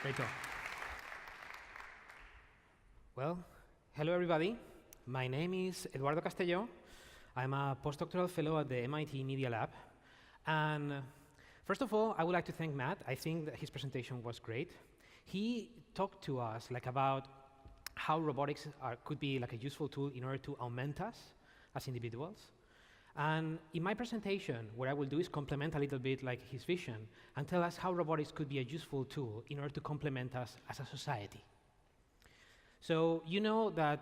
Great talk. Well, hello everybody. My name is Eduardo Castello. I'm a Postdoctoral Fellow at the MIT Media Lab. And first of all, I would like to thank Matt. I think that his presentation was great. He talked to us about how robotics could be a useful tool in order to augment us as individuals. And in my presentation, what I will do is complement a little bit his vision and tell us how robotics could be a useful tool in order to complement us as a society. So you know that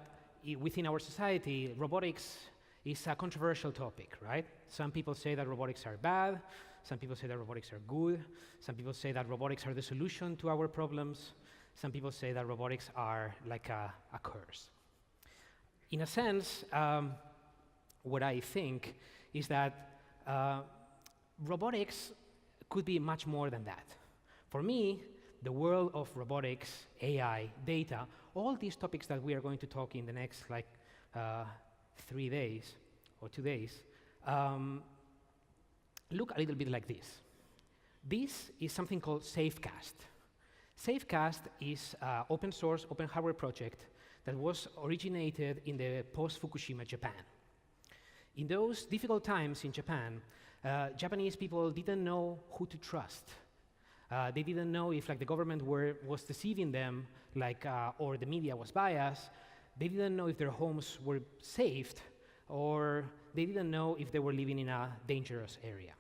within our society, robotics is a controversial topic, right? Some people say that robotics are bad. Some people say that robotics are good. Some people say that robotics are the solution to our problems. Some people say that robotics are like a curse. In a sense, what I think is that robotics could be much more than that. For me, the world of robotics, AI, data, all these topics that we are going to talk in the next 3 days or 2 days, look a little bit like this. This is something called Safecast. Safecast is an open source, open hardware project that was originated in the post-Fukushima Japan. In those difficult times in Japan, Japanese people didn't know who to trust. They didn't know if the government was deceiving them, or the media was biased. They didn't know if their homes were saved, or they didn't know if they were living in a dangerous area.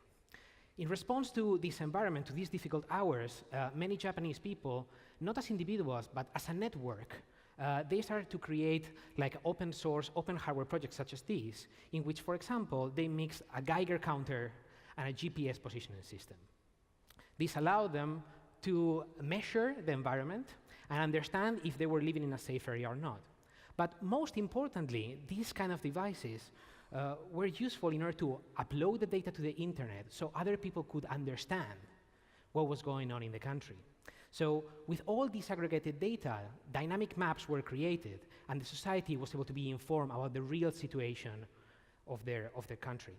In response to this environment, to these difficult hours, many Japanese people, not as individuals, but as a network, they started to create open source, open hardware projects such as these, in which, for example, they mixed a Geiger counter and a GPS positioning system. This allowed them to measure the environment and understand if they were living in a safe area or not. But most importantly, these kind of devices were useful in order to upload the data to the internet so other people could understand what was going on in the country. So with all this aggregated data, dynamic maps were created, and the society was able to be informed about the real situation of their country.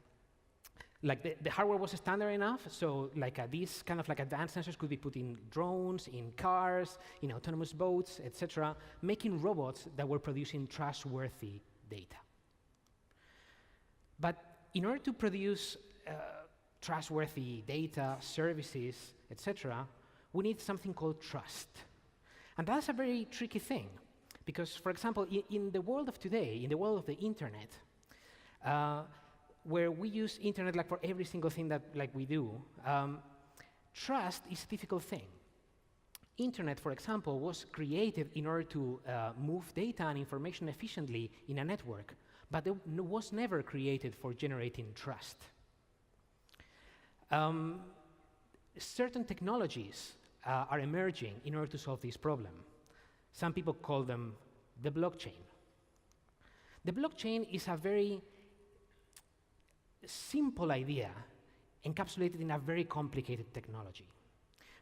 The hardware was standard enough, so these kind of advanced sensors could be put in drones, in cars, in autonomous boats, etc., making robots that were producing trustworthy data. But in order to produce trustworthy data, services, etc., we need something called trust. And that's a very tricky thing, because, for example, in the world of today, in the world of the internet, where we use internet for every single thing that we do, trust is a difficult thing. Internet, for example, was created in order to move data and information efficiently in a network, but it was never created for generating trust. Certain technologies are emerging in order to solve this problem. Some people call them the blockchain. The blockchain is a very simple idea encapsulated in a very complicated technology.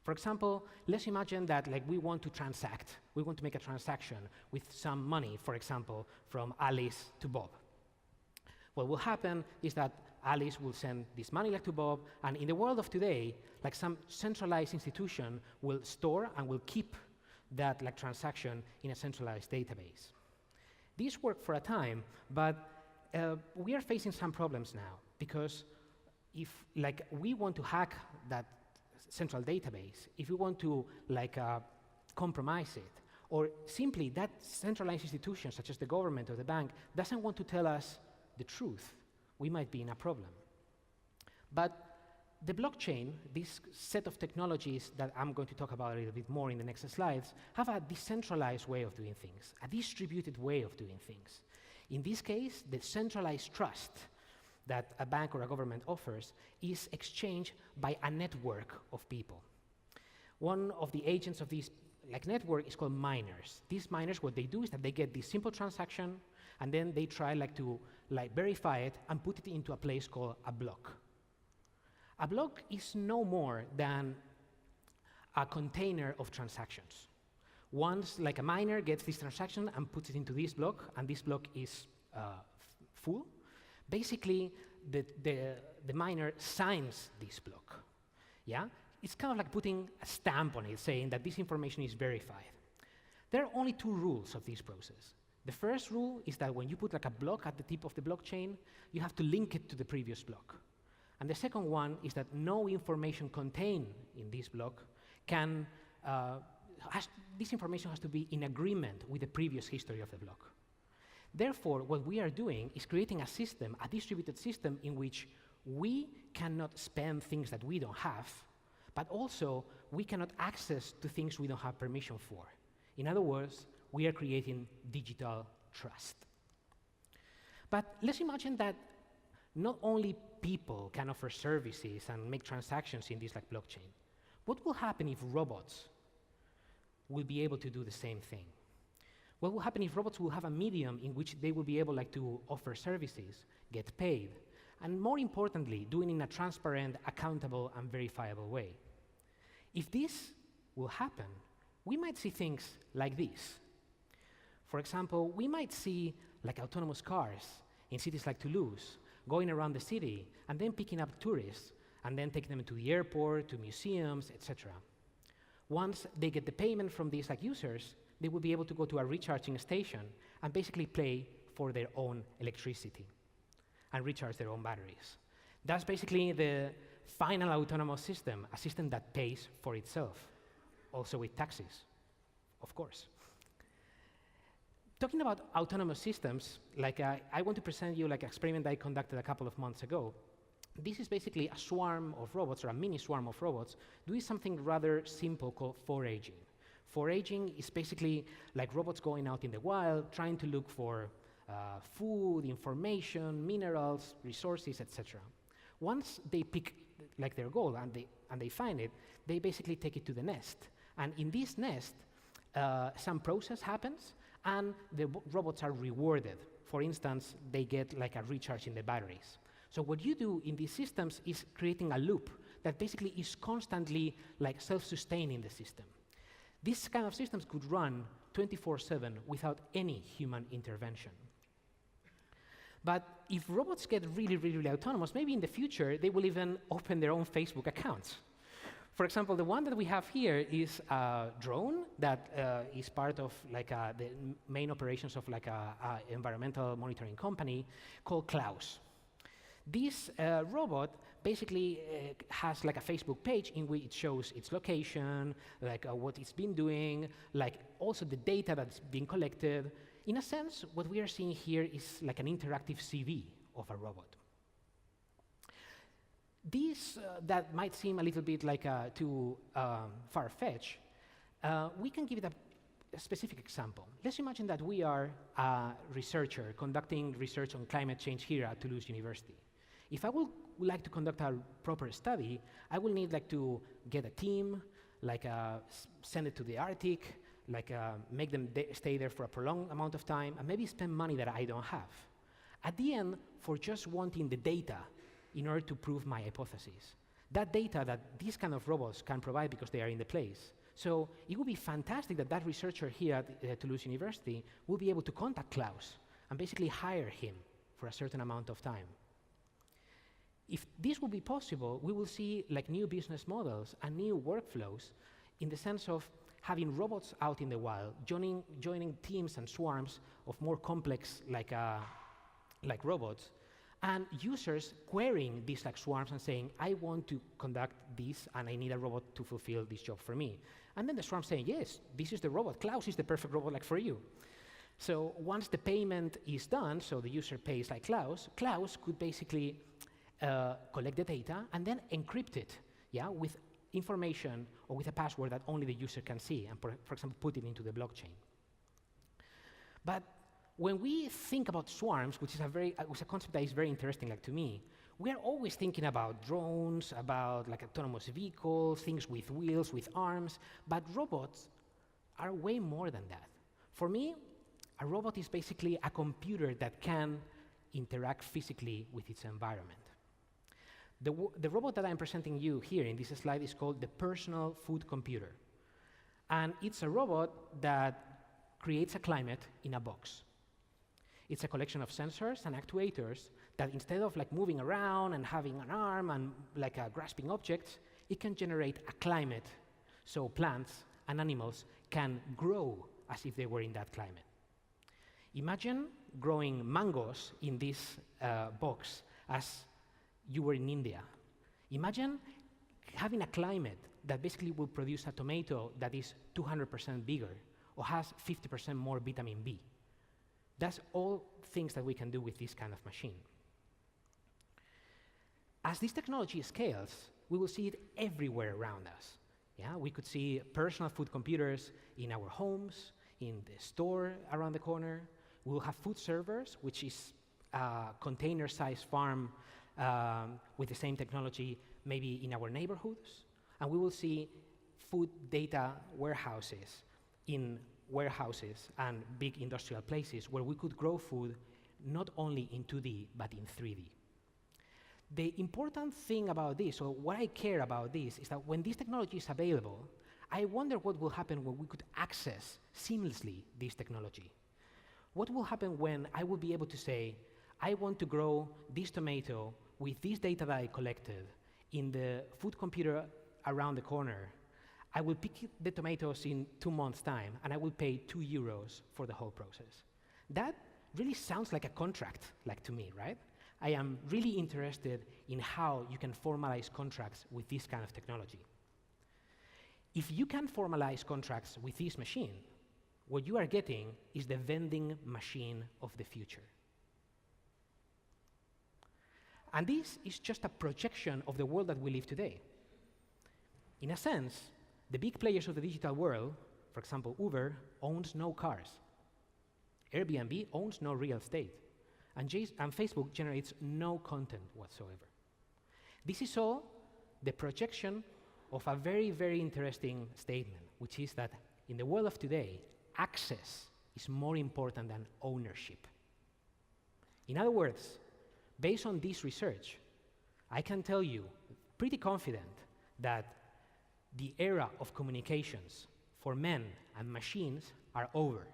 For example, let's imagine that we want to transact. We want to make a transaction with some money, for example, from Alice to Bob. What will happen is that Alice will send this money to Bob, and in the world of today, some centralized institution will store and will keep that transaction in a centralized database. This worked for a time, but we are facing some problems now, because if we want to hack that central database, if we want to compromise it, or simply that centralized institution, such as the government or the bank, doesn't want to tell us the truth, we might be in a problem. But the blockchain, this set of technologies that I'm going to talk about a little bit more in the next slides, have a decentralized way of doing things, a distributed way of doing things. In this case, the centralized trust that a bank or a government offers is exchanged by a network of people. One of the agents of this network is called miners. These miners, what they do is that they get this simple transaction, and then they try to verify it and put it into a place called a block. A block is no more than a container of transactions. Once a miner gets this transaction and puts it into this block, and this block is full, basically the miner signs this block. Yeah? it's kind of like putting a stamp on it, saying that this information is verified. There are only two rules of this process. The first rule is that when you put like a block at the tip of the blockchain, you have to link it to the previous block. And the second one is that no information contained in this block can, this information has to be in agreement with the previous history of the block. Therefore, what we are doing is creating a system, a distributed system, in which we cannot spend things that we don't have, but also we cannot access to things we don't have permission for. In other words, we are creating digital trust. But let's imagine that not only people can offer services and make transactions in this like blockchain. What will happen if robots will be able to do the same thing? What will happen if robots will have a medium in which they will be able like to offer services, get paid, and more importantly, do it in a transparent, accountable, and verifiable way? If this will happen, we might see things like this. For example, we might see like autonomous cars in cities like Toulouse, going around the city and then picking up tourists and then taking them to the airport, to museums, etc. Once they get the payment from these like users, they will be able to go to a recharging station and basically pay for their own electricity and recharge their own batteries. That's basically the final autonomous system, a system that pays for itself, also with taxes, of course. Talking about autonomous systems, like I want to present you like an experiment I conducted a couple of months ago. This is basically a swarm of robots, or a mini swarm of robots, doing something rather simple called foraging. Foraging is basically like robots going out in the wild, trying to look for food, information, minerals, resources, etc. Once they pick like their goal and they find it, they basically take it to the nest. And in this nest, some process happens, and the robots are rewarded. For instance, they get like a recharge in the batteries. So what you do in these systems is creating a loop that basically is constantly like self-sustaining the system. These kind of systems could run 24/7 without any human intervention. But if robots get really, really, really autonomous, maybe in the future they will even open their own Facebook accounts. For example, the one that we have here is a drone that is part of like the main operations of like a environmental monitoring company called Klaus. This robot basically has like a Facebook page in which it shows its location, like what it's been doing, like also the data that's being collected. In a sense, what we are seeing here is like an interactive CV of a robot. This, that might seem a little bit like too far-fetched, we can give it a specific example. Let's imagine that we are a researcher conducting research on climate change here at Toulouse University. If I would like to conduct a proper study, I will need like to get a team, like send it to the Arctic, like make them stay there for a prolonged amount of time, and maybe spend money that I don't have. At the end, for just wanting the data in order to prove my hypothesis. That data that these kind of robots can provide because they are in the place. So it would be fantastic that that researcher here at Toulouse University will be able to contact Klaus and basically hire him for a certain amount of time. If this will be possible, we will see like new business models and new workflows in the sense of having robots out in the wild, joining teams and swarms of more complex like robots, and users querying these like swarms and saying, I want to conduct this and I need a robot to fulfill this job for me. And then the swarm saying, yes, this is the robot. Klaus is the perfect robot like for you. So once the payment is done, so the user pays like Klaus could basically collect the data and then encrypt it, with information or with a password that only the user can see, and for example, put it into the blockchain. But when we think about swarms, which is a concept that is very interesting, like to me, we are always thinking about drones, about like autonomous vehicles, things with wheels, with arms, but robots are way more than that. For me, a robot is basically a computer that can interact physically with its environment. The robot that I'm presenting you here in this slide is called the personal food computer. And it's a robot that creates a climate in a box. It's a collection of sensors and actuators that instead of like moving around and having an arm and like grasping objects, It can generate a climate so plants and animals can grow as if they were in that climate. Imagine growing mangoes in this box as you were in India. Imagine having a climate that basically will produce a tomato that is 200% bigger or has 50% more vitamin B. That's all things that we can do with this kind of machine. As this technology scales, we will see it everywhere around us. Yeah, we could see personal food computers in our homes, in the store around the corner. We will have food servers, which is a container-sized farm with the same technology, maybe in our neighborhoods. And we will see food data warehouses in warehouses and big industrial places where we could grow food not only in 2D, but in 3D. The important thing about this, or what I care about this, is that when this technology is available, I wonder what will happen when we could access seamlessly this technology. What will happen when I will be able to say, I want to grow this tomato with this data that I collected in the food computer around the corner. I will pick the tomatoes in 2 months' time, and I will pay €2 for the whole process. That really sounds like a contract, like to me, right? I am really interested in how you can formalize contracts with this kind of technology. If you can formalize contracts with this machine, what you are getting is the vending machine of the future. And this is just a projection of the world that we live today. In a sense, the big players of the digital world, for example, Uber, owns no cars. Airbnb owns no real estate. And Facebook generates no content whatsoever. This is all the projection of a very, very interesting statement, which is that in the world of today, access is more important than ownership. In other words, based on this research, I can tell you, pretty confident, that the era of communications for men and machines are over.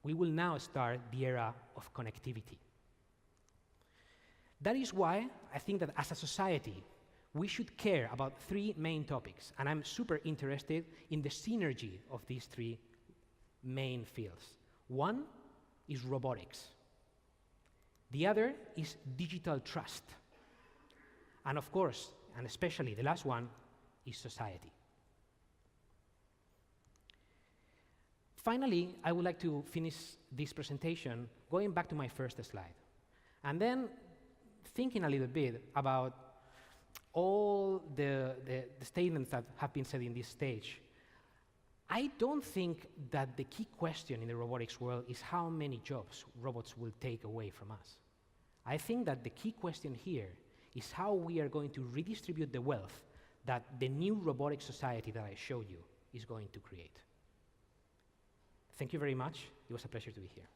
We will now start the era of connectivity. That is why I think that as a society, we should care about 3 main topics, and I'm super interested in the synergy of these 3 main fields. One is robotics. The other is digital trust. And of course, and especially the last one, is society. Finally, I would like to finish this presentation going back to my first slide, and then thinking a little bit about all the statements that have been said in this stage. I don't think that the key question in the robotics world is how many jobs robots will take away from us. I think that the key question here is how we are going to redistribute the wealth that the new robotic society that I showed you is going to create. Thank you very much. It was a pleasure to be here.